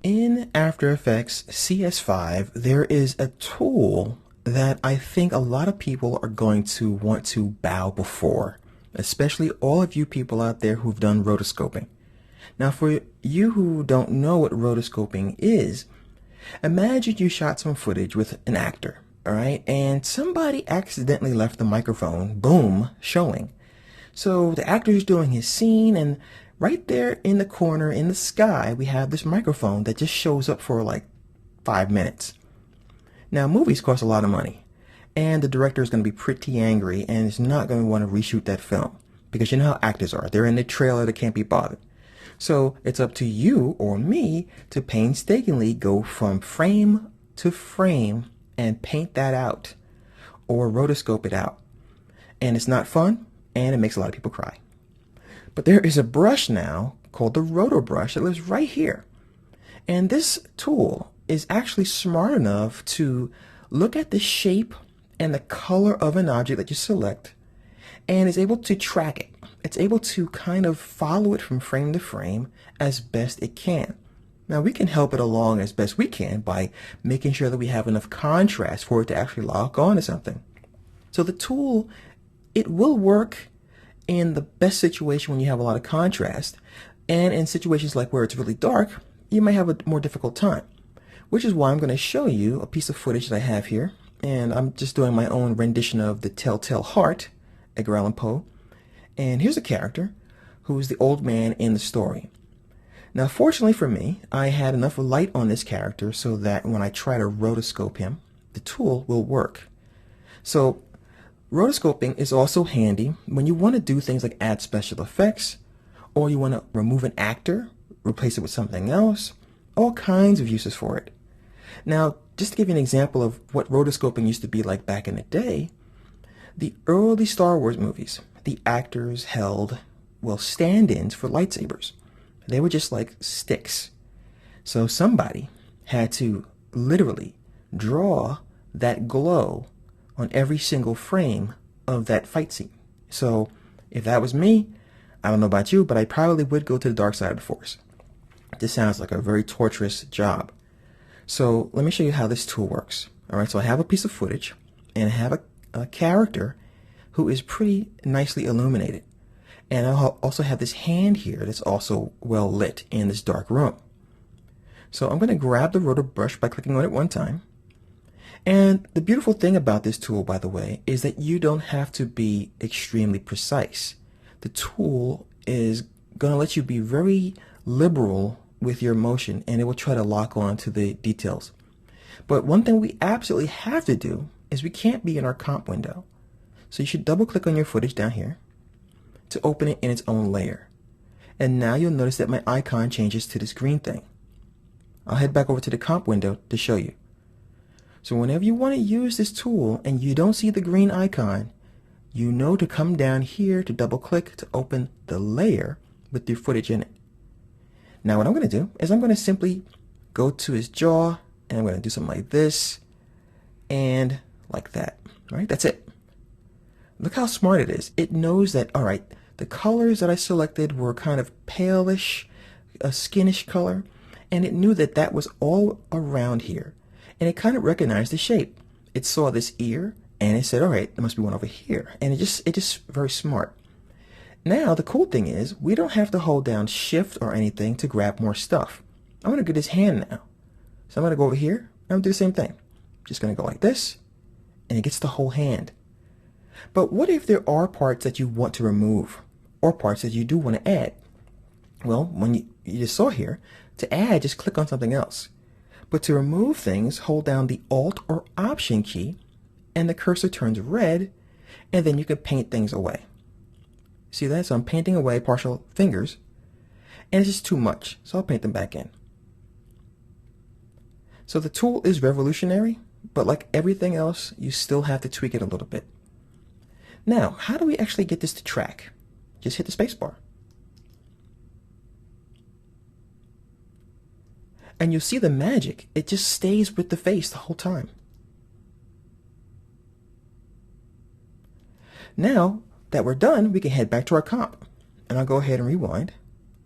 In After Effects CS5, there is a tool that I think a lot of people are going to want to bow before, especially all of you people out there who've done rotoscoping. Now, for you who don't know what rotoscoping is, imagine you shot some footage with an actor, all right, and somebody accidentally left the microphone, boom, showing. So the actor's doing his scene, and right there in the corner in the sky, we have this microphone that just shows up for like 5 minutes. Now, movies cost a lot of money, and the director is going to be pretty angry and is not going to want to reshoot that film because you know how actors are. They're in the trailer, they can't be bothered. So it's up to you or me to painstakingly go from frame to frame and paint that out or rotoscope it out. And it's not fun, and it makes a lot of people cry. But there is a brush now called the Roto brush that lives right here. And this tool is actually smart enough to look at the shape and the color of an object that you select and is able to track it. It's able to kind of follow it from frame to frame as best it can. Now, we can help it along as best we can by making sure that we have enough contrast for it to actually lock on to something. So the tool, it will work in the best situation when you have a lot of contrast, and in situations like where it's really dark, you might have a more difficult time, which is why I'm going to show you a piece of footage that I have here, and I'm just doing my own rendition of The Telltale Heart, Edgar Allan Poe. And here's a character who is the old man in the story. Now, fortunately for me, I had enough light on this character so that when I try to rotoscope him, the tool will work. So rotoscoping is also handy when you want to do things like add special effects, or you want to remove an actor, replace it with something else, all kinds of uses for it. Now, just to give you an example of what rotoscoping used to be like back in the day, the early Star Wars movies, the actors held, well, stand-ins for lightsabers. They were just like sticks. So somebody had to literally draw that glow on every single frame of that fight scene. So if that was me, I don't know about you, but I probably would go to the dark side of the force. This sounds like a very torturous job. So let me show you how this tool works. All right, so I have a piece of footage and I have a character who is pretty nicely illuminated. And I also have this hand here that's also well lit in this dark room. So I'm going to grab the rotor brush by clicking on it one time. And the beautiful thing about this tool, by the way, is that you don't have to be extremely precise. The tool is going to let you be very liberal with your motion, and it will try to lock on to the details. But one thing we absolutely have to do is we can't be in our comp window. So you should double click on your footage down here to open it in its own layer. And now you'll notice that my icon changes to this green thing. I'll head back over to the comp window to show you. So whenever you want to use this tool and you don't see the green icon, you know to come down here to double click to open the layer with your footage in it. Now what I'm going to do is I'm going to simply go to his jaw and I'm going to do something like this and like that. All right, that's it. Look how smart it is. It knows that, all right, the colors that I selected were kind of palish, a skinish color, and it knew that that was all around here. And it kind of recognized the shape. It saw this ear, and it said, all right, there must be one over here. And it just very smart. Now, the cool thing is, we don't have to hold down Shift or anything to grab more stuff. I'm going to get his hand now. So I'm going to go over here, and I'm going to do the same thing. Just going to go like this, and it gets the whole hand. But what if there are parts that you want to remove, or parts that you do want to add? Well, when you just saw here, to add, just click on something else. But to remove things, hold down the Alt or Option key, and the cursor turns red, and then you can paint things away. See that? So I'm painting away partial fingers, and it's just too much, so I'll paint them back in. So the tool is revolutionary, but like everything else, you still have to tweak it a little bit. Now, how do we actually get this to track? Just hit the space bar. And you'll see the magic. It just stays with the face the whole time. Now that we're done, we can head back to our comp. And I'll go ahead and rewind.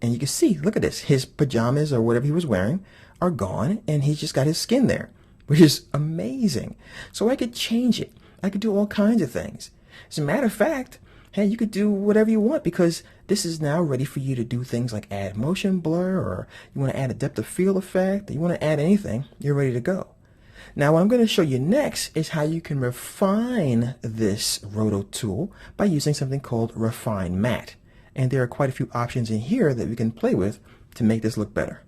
And you can see, look at this. His pajamas or whatever he was wearing are gone and he's just got his skin there, which is amazing. So I could change it. I could do all kinds of things. As a matter of fact, hey, you could do whatever you want because this is now ready for you to do things like add motion blur, or you want to add a depth of field effect, you want to add anything, you're ready to go. Now what I'm going to show you next is how you can refine this Roto tool by using something called Refine Matte. And there are quite a few options in here that we can play with to make this look better.